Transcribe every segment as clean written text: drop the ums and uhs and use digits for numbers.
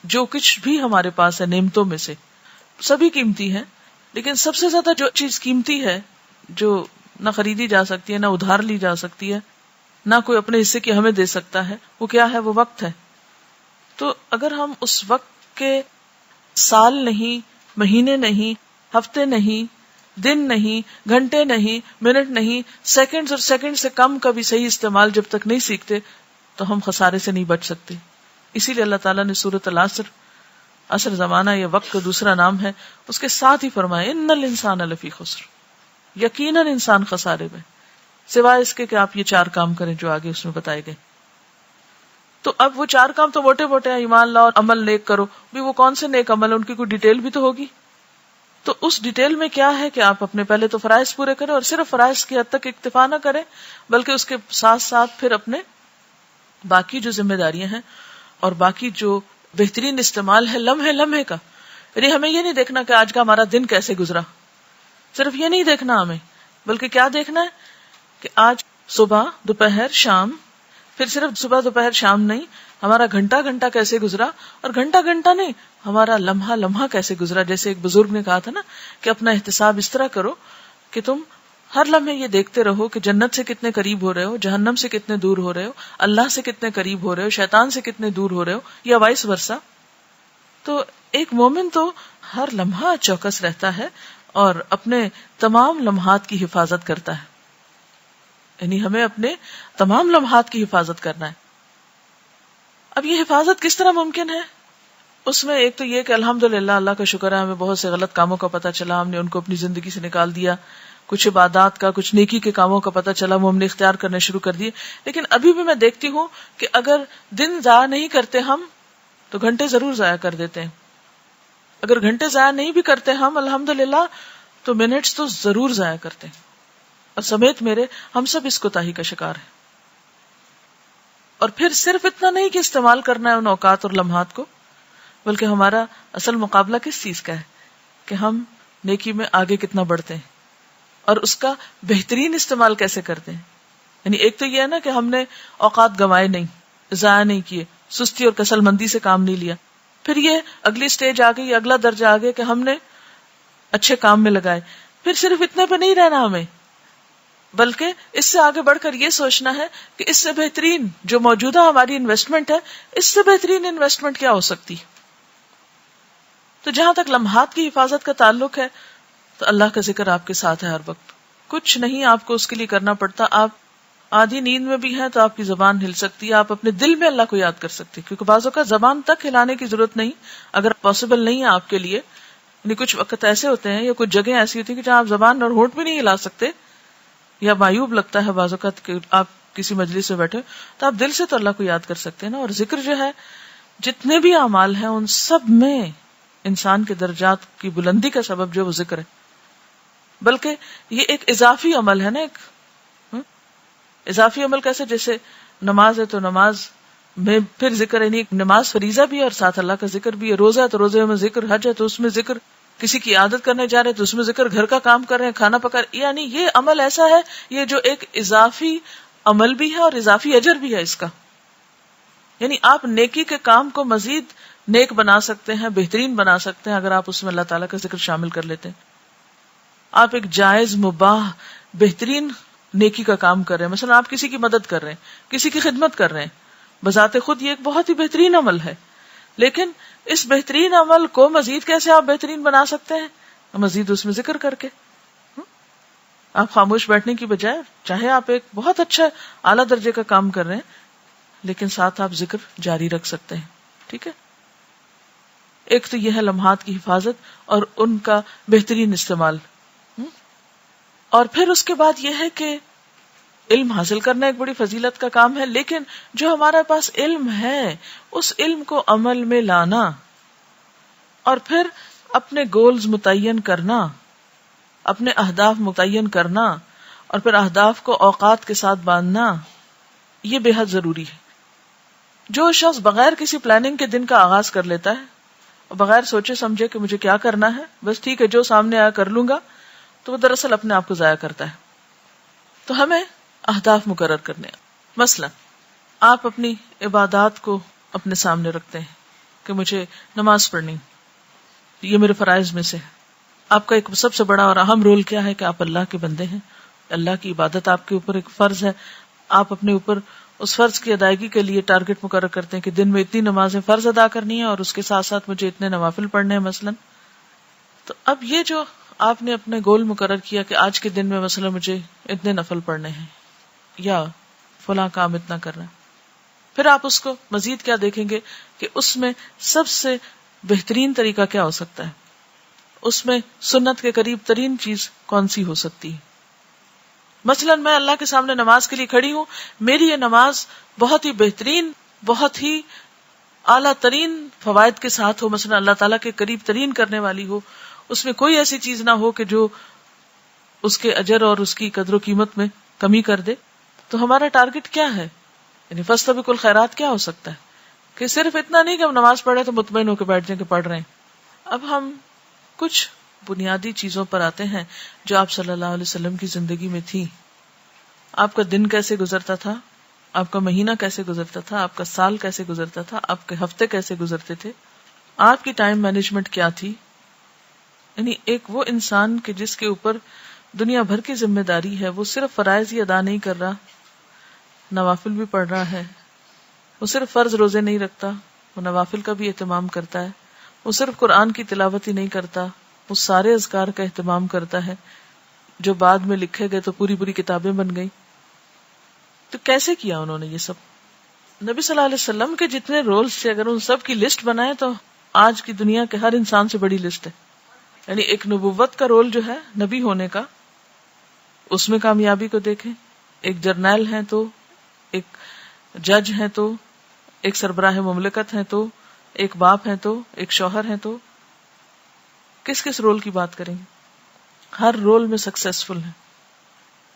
جو کچھ بھی ہمارے پاس ہے نعمتوں میں سے سبھی قیمتی ہیں، لیکن سب سے زیادہ جو چیز قیمتی ہے، جو نہ خریدی جا سکتی ہے، نہ ادھار لی جا سکتی ہے، نہ کوئی اپنے حصے کی ہمیں دے سکتا ہے، وہ کیا ہے؟ وہ وقت ہے. تو اگر ہم اس وقت کے سال نہیں، مہینے نہیں، ہفتے نہیں، دن نہیں، گھنٹے نہیں، منٹ نہیں، سیکنڈز اور سیکنڈ سے کم کا بھی صحیح استعمال جب تک نہیں سیکھتے تو ہم خسارے سے نہیں بچ سکتے. اسی لیے اللہ تعالیٰ نے سورۃ العصر، عصر زمانہ یہ وقت کا دوسرا نام ہے، اس کے ساتھ ہی فرمایا ان الانسان لفی خسر، یقیناً انسان خسارے میں، سوائے اس کے کہ آپ یہ 4 کام کریں جو آگے اس میں بتائے گئے. تو اب وہ 4 کام تو موٹے موٹے ہیں، ایمان لاؤ، عمل نیک کرو، بھی وہ کون سے نیک عمل، ان کی کوئی ڈیٹیل بھی تو ہوگی. تو اس ڈیٹیل میں کیا ہے کہ آپ اپنے پہلے تو فرائض پورے کریں، اور صرف فرائض کی حد تک اکتفا نہ کریں، بلکہ اس کے ساتھ ساتھ پھر اپنے باقی جو ذمہ داریاں ہیں اور باقی جو بہترین استعمال ہے لمحے لمحے کا. یعنی ہمیں یہ نہیں دیکھنا کہ آج کا ہمارا دن کیسے گزرا، صرف یہ نہیں دیکھنا ہمیں، بلکہ کیا دیکھنا ہے کہ آج صبح، دوپہر، شام، پھر صرف صبح دوپہر شام نہیں، ہمارا گھنٹہ گھنٹہ کیسے گزرا، اور گھنٹہ گھنٹہ نہیں، ہمارا لمحہ لمحہ کیسے گزرا. جیسے ایک بزرگ نے کہا تھا نا کہ اپنا احتساب اس طرح کرو کہ تم ہر لمحے یہ دیکھتے رہو کہ جنت سے کتنے قریب ہو رہے ہو، جہنم سے کتنے دور ہو رہے ہو، اللہ سے کتنے قریب ہو رہے ہو، شیطان سے کتنے دور ہو رہے ہو، یا وائس ورسا. تو ایک مومن تو ہر لمحہ چوکس رہتا ہے اور اپنے تمام لمحات کی حفاظت کرتا ہے. یعنی ہمیں اپنے تمام لمحات کی حفاظت کرنا ہے. اب یہ حفاظت کس طرح ممکن ہے؟ اس میں ایک تو یہ کہ الحمدللہ اللہ کا شکر ہے، ہمیں بہت سے غلط کاموں کا پتہ چلا، ہم نے ان کو اپنی زندگی سے نکال دیا. کچھ عبادات کا، کچھ نیکی کے کاموں کا پتہ چلا، وہ ہم نے اختیار کرنے شروع کر دیے. لیکن ابھی بھی میں دیکھتی ہوں کہ اگر دن ضائع نہیں کرتے ہم تو گھنٹے ضرور ضائع کر دیتے ہیں. اگر گھنٹے ضائع نہیں بھی کرتے ہم الحمدللہ تو منٹس تو ضرور ضائع کرتے ہیں. اور سمیت میرے ہم سب اس کوتاہی کا شکار ہیں. اور پھر صرف اتنا نہیں کہ استعمال کرنا ہے ان اوقات اور لمحات کو، بلکہ ہمارا اصل مقابلہ کس چیز کا ہے کہ ہم نیکی میں آگے کتنا بڑھتے ہیں اور اس کا بہترین استعمال کیسے کرتے ہیں. یعنی ایک تو یہ ہے نا کہ ہم نے اوقات گنوائے نہیں، ضائع نہیں کیے، سستی اور کسل مندی سے کام نہیں لیا. پھر یہ اگلی سٹیج آ گئی، اگلا درجہ آ گیا کہ ہم نے اچھے کام میں لگائے. پھر صرف اتنے پہ نہیں رہنا ہمیں، بلکہ اس سے آگے بڑھ کر یہ سوچنا ہے کہ اس سے بہترین جو موجودہ ہماری انویسٹمنٹ ہے، اس سے بہترین انویسٹمنٹ کیا ہو سکتی. تو جہاں تک لمحات کی حفاظت کا تعلق ہے تو اللہ کا ذکر آپ کے ساتھ ہے ہر وقت. کچھ نہیں آپ کو اس کے لیے کرنا پڑتا. آپ آدھی نیند میں بھی ہیں تو آپ کی زبان ہل سکتی ہے، آپ اپنے دل میں اللہ کو یاد کر سکتے ہیں، کیونکہ بعض اوقات زبان تک ہلانے کی ضرورت نہیں اگر پاسبل نہیں ہے آپ کے لیے. یعنی کچھ وقت ایسے ہوتے ہیں یا کچھ جگہیں ایسی ہوتی ہیں کہ جہاں آپ زبان اور ہونٹ بھی نہیں ہلا سکتے، یا معیوب لگتا ہے بعض اوقات کہ آپ کسی مجلس میں بیٹھے تو آپ دل سے تو اللہ کو یاد کر سکتے ہیں نا. اور ذکر جو ہے، جتنے بھی اعمال ہیں ان سب میں انسان کے درجات کی بلندی کا سبب جو وہ ذکر ہے. بلکہ یہ ایک اضافی عمل ہے نا. ایک اضافی عمل کیسے؟ جیسے نماز ہے تو نماز میں پھر ذکر، یعنی نماز فریضہ بھی ہے اور ساتھ اللہ کا ذکر بھی ہے. روزہ ہے تو روزے میں ذکر، حج ہے تو اس میں ذکر، کسی کی عادت کرنے جا رہے تو اس میں ذکر، گھر کا کام کر رہے ہیں، کھانا پکا رہے. یعنی یہ عمل ایسا ہے، یہ جو ایک اضافی عمل بھی ہے اور اضافی اجر بھی ہے اس کا. یعنی آپ نیکی کے کام کو مزید نیک بنا سکتے ہیں، بہترین بنا سکتے ہیں اگر آپ اس میں اللہ تعالیٰ کا ذکر شامل کر لیتے ہیں. آپ ایک جائز، مباح، بہترین نیکی کا کام کر رہے ہیں. مثلا آپ کسی کی مدد کر رہے ہیں، کسی کی خدمت کر رہے ہیں، بذات خود یہ ایک بہت ہی بہترین عمل ہے. لیکن اس بہترین عمل کو مزید کیسے آپ بہترین بنا سکتے ہیں؟ مزید اس میں ذکر کر کے. آپ خاموش بیٹھنے کی بجائے، چاہے آپ ایک بہت اچھا اعلیٰ درجے کا کام کر رہے ہیں لیکن ساتھ آپ ذکر جاری رکھ سکتے ہیں. ٹھیک ہے. ایک تو یہ ہے لمحات کی حفاظت اور ان کا بہترین استعمال. اور پھر اس کے بعد یہ ہے کہ علم حاصل کرنا ایک بڑی فضیلت کا کام ہے، لیکن جو ہمارے پاس علم ہے اس علم کو عمل میں لانا اور پھر اپنے گولز متعین کرنا، اپنے اہداف متعین کرنا اور پھر اہداف کو اوقات کے ساتھ باندھنا، یہ بے حد ضروری ہے. جو شخص بغیر کسی پلاننگ کے دن کا آغاز کر لیتا ہے اور بغیر سوچے سمجھے کہ مجھے کیا کرنا ہے، بس ٹھیک ہے جو سامنے آیا کر لوں گا، تو وہ دراصل اپنے آپ کو ضائع کرتا ہے. تو ہمیں اہداف مقرر کرنے ہیں. مثلا آپ اپنی عبادات کو اپنے سامنے رکھتے ہیں کہ مجھے نماز پڑھنی، یہ میرے فرائض میں سے ہے. آپ کا ایک سب سے بڑا اور اہم رول کیا ہے کہ آپ اللہ کے بندے ہیں. اللہ کی عبادت آپ کے اوپر ایک فرض ہے. آپ اپنے اوپر اس فرض کی ادائیگی کے لیے ٹارگٹ مقرر کرتے ہیں کہ دن میں اتنی نمازیں فرض ادا کرنی ہے اور اس کے ساتھ ساتھ مجھے اتنے نوافل پڑھنے ہیں مثلا. تو اب یہ جو آپ نے اپنے گول مقرر کیا کہ آج کے دن میں مثلا مجھے اتنے نفل پڑھنے ہیں یا فلاں کام اتنا کرنا ہے، پھر آپ اس کو مزید کیا دیکھیں گے کہ اس میں سب سے بہترین طریقہ کیا ہو سکتا ہے، اس میں سنت کے قریب ترین چیز کون سی ہو سکتی ہے. مثلا میں اللہ کے سامنے نماز کے لیے کھڑی ہوں، میری یہ نماز بہت ہی بہترین، بہت ہی اعلیٰ ترین فوائد کے ساتھ ہو، مثلا اللہ تعالیٰ کے قریب ترین کرنے والی ہو، اس میں کوئی ایسی چیز نہ ہو کہ جو اس کے اجر اور اس کی قدر و قیمت میں کمی کر دے. تو ہمارا ٹارگٹ کیا ہے، یعنی فاستبقوا الخیرات کیا ہو سکتا ہے کہ صرف اتنا نہیں کہ ہم نماز پڑھے تو مطمئن ہو کے بیٹھ جائیں کہ پڑھ رہے ہیں. اب ہم کچھ بنیادی چیزوں پر آتے ہیں جو آپ صلی اللہ علیہ وسلم کی زندگی میں تھی. آپ کا دن کیسے گزرتا تھا، آپ کا مہینہ کیسے گزرتا تھا، آپ کا سال کیسے گزرتا تھا، آپ کے ہفتے کیسے گزرتے تھے، آپ کی ٹائم مینجمنٹ کیا تھی. یعنی ایک وہ انسان کہ جس کے اوپر دنیا بھر کی ذمہ داری ہے، وہ صرف فرائض ہی ادا نہیں کر رہا، نوافل بھی پڑھ رہا ہے. وہ صرف فرض روزے نہیں رکھتا، وہ نوافل کا بھی اہتمام کرتا ہے. وہ صرف قرآن کی تلاوت ہی نہیں کرتا، وہ سارے اذکار کا اہتمام کرتا ہے جو بعد میں لکھے گئے تو پوری پوری کتابیں بن گئی. تو کیسے کیا انہوں نے یہ سب؟ نبی صلی اللہ علیہ وسلم کے جتنے رولز تھے اگر ان سب کی لسٹ بنائے تو آج کی دنیا کے ہر انسان سے بڑی لسٹ ہے. یعنی ایک نبوت کا رول جو ہے نبی ہونے کا، اس میں کامیابی کو دیکھیں. ایک جرنیل ہیں تو، ایک جج ہیں تو، ایک سربراہ مملکت ہیں تو، ایک باپ ہیں تو، ایک شوہر ہیں تو، کس کس رول کی بات کریں گے؟ ہر رول میں سکسیسفل ہیں.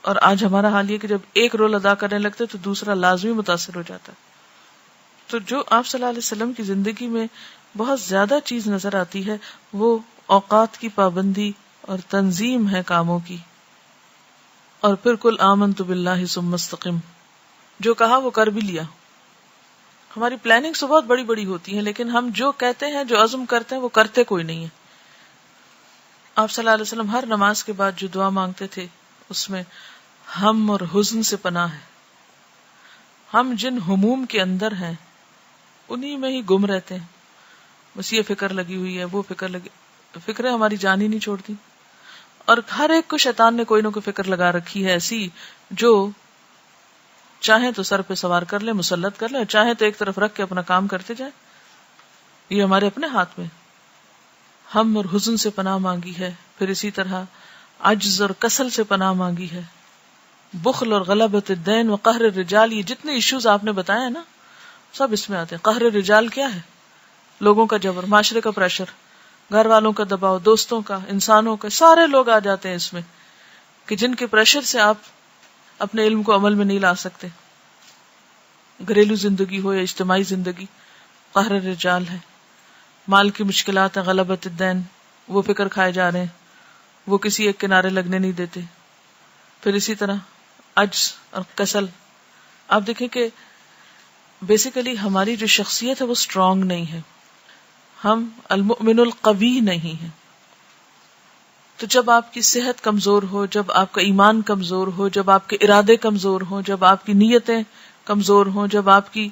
اور آج ہمارا حال یہ کہ جب ایک رول ادا کرنے لگتے تو دوسرا لازمی متاثر ہو جاتا ہے. تو جو آپ صلی اللہ علیہ وسلم کی زندگی میں بہت زیادہ چیز نظر آتی ہے وہ اوقات کی پابندی اور تنظیم ہے کاموں کی. اور پھر کل آمنت باللہ ثم استقم، جو کہا وہ کر بھی لیا. ہماری پلاننگ تو بہت بڑی بڑی ہوتی ہے لیکن ہم جو کہتے ہیں، جو عزم کرتے ہیں، وہ کرتے کوئی نہیں ہے. آپ صلی اللہ علیہ وسلم ہر نماز کے بعد جو دعا مانگتے تھے اس میں ہم اور حزن سے پناہ ہے. ہم جن ہموم کے اندر ہیں انہی میں ہی گم رہتے ہیں. بس یہ فکر لگی ہوئی ہے، وہ فکریں ہماری جان ہی نہیں چھوڑتی. اور ہر ایک کو شیطان نے کوئی نہ کوئی فکر لگا رکھی ہے ایسی جو چاہیں تو سر پہ سوار کر لے، مسلط کر لے، اور چاہیں تو ایک طرف رکھ کے اپنا کام کرتے جائے. یہ ہمارے اپنے ہاتھ میں. ہم اور حزن سے پناہ مانگی ہے، پھر اسی طرح عجز اور کسل سے پناہ مانگی ہے، بخل اور غلبۃ الدین و قہر الرجال. یہ جتنے ایشوز آپ نے بتائے ہیں نا سب اس میں آتے ہیں. قہر الرجال کیا ہے؟ لوگوں کا جبر، معاشرے کا پریشر، گھر والوں کا دباؤ، دوستوں کا، انسانوں کا، سارے لوگ آ جاتے ہیں اس میں کہ جن کے پریشر سے آپ اپنے علم کو عمل میں نہیں لا سکتے. گھریلو زندگی ہو یا اجتماعی زندگی، قہر الرجال ہے. مال کی مشکلات ہیں، غلبۃ الدین، وہ فکر کھائے جا رہے ہیں، وہ کسی ایک کنارے لگنے نہیں دیتے. پھر اسی طرح عجز اور کسل. آپ دیکھیں کہ بیسیکلی ہماری جو شخصیت ہے وہ اسٹرانگ نہیں ہے، ہم المؤمن القوی نہیں ہیں. تو جب آپ کی صحت کمزور ہو، جب آپ کا ایمان کمزور ہو، جب آپ کے ارادے کمزور ہوں، جب آپ کی نیتیں کمزور ہوں، جب آپ کی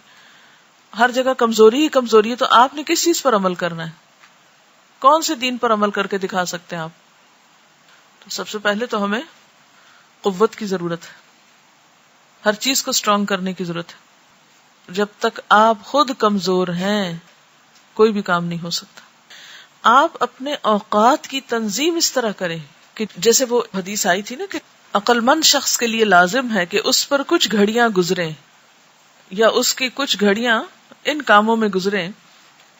ہر جگہ کمزوری ہی کمزوری ہے، تو آپ نے کس چیز پر عمل کرنا ہے؟ کون سے دین پر عمل کر کے دکھا سکتے ہیں آپ؟ تو سب سے پہلے تو ہمیں قوت کی ضرورت ہے، ہر چیز کو اسٹرانگ کرنے کی ضرورت ہے. جب تک آپ خود کمزور ہیں کوئی بھی کام نہیں ہو سکتا. آپ اپنے اوقات کی تنظیم اس طرح کریں کہ جیسے وہ حدیث آئی تھی نا کہ عقل مند شخص کے لیے لازم ہے کہ اس پر کچھ گھڑیاں گزریں یا اس کی کچھ گھڑیاں ان کاموں میں گزریں،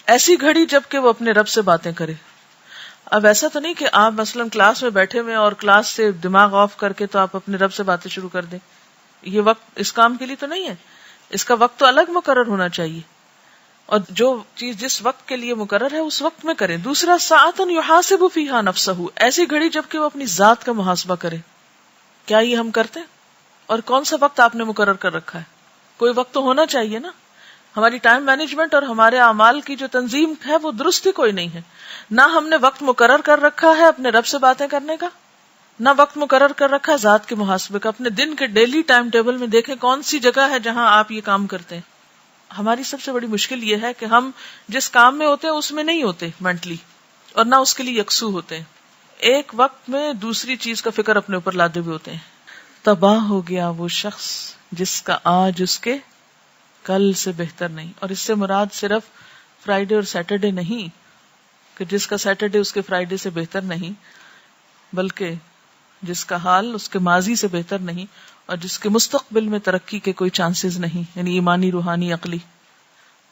ایسی گھڑی جب کہ وہ اپنے رب سے باتیں کرے. اب ایسا تو نہیں کہ آپ مثلا کلاس میں بیٹھے ہوئے اور کلاس سے دماغ آف کر کے تو آپ اپنے رب سے باتیں شروع کر دیں. یہ وقت اس کام کے لیے تو نہیں ہے. اس کا وقت تو الگ مقرر ہونا چاہیے، اور جو چیز جس وقت کے لیے مقرر ہے اس وقت میں کریں. دوسرا ساعتن یحاسب فیہا نفسہ، ایسی گھڑی جب کہ وہ اپنی ذات کا محاسبہ کرے. کیا یہ ہم کرتے ہیں؟ اور کون سا وقت آپ نے مقرر کر رکھا ہے؟ کوئی وقت تو ہونا چاہیے نا. ہماری ٹائم مینجمنٹ اور ہمارے اعمال کی جو تنظیم ہے وہ درست ہی کوئی نہیں ہے. نہ ہم نے وقت مقرر کر رکھا ہے اپنے رب سے باتیں کرنے کا، نہ وقت مقرر کر رکھا ہے ذات کے محاسبے کا. اپنے دن کے ڈیلی ٹائم ٹیبل میں دیکھیں کون سی جگہ ہے جہاں آپ یہ کام کرتے ہیں. ہماری سب سے بڑی مشکل یہ ہے کہ ہم جس کام میں ہوتے ہیں اس میں نہیں ہوتے مینٹلی، اور نہ اس کے لیے یکسو ہوتے ہیں. ایک وقت میں دوسری چیز کا فکر اپنے اوپر لادے ہوئے ہوتے ہیں. تباہ ہو گیا وہ شخص جس کا آج اس کے کل سے بہتر نہیں. اور اس سے مراد صرف فرائیڈے اور سیٹرڈے نہیں کہ جس کا سیٹرڈے اس کے فرائیڈے سے بہتر نہیں، بلکہ جس کا حال اس کے ماضی سے بہتر نہیں اور جس کے مستقبل میں ترقی کے کوئی چانسز نہیں، یعنی ایمانی، روحانی، عقلی.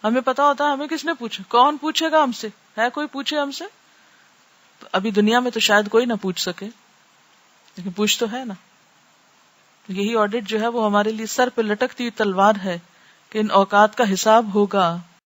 ہمیں پتا ہوتا ہے ہمیں کس نے پوچھا، کون پوچھے گا ہم سے؟ ہے کوئی پوچھے ہم سے؟ ابھی دنیا میں تو شاید کوئی نہ پوچھ سکے، لیکن پوچھ تو ہے نا. یہی آڈٹ جو ہے وہ ہمارے لیے سر پہ لٹکتی تلوار ہے کہ ان اوقات کا حساب ہوگا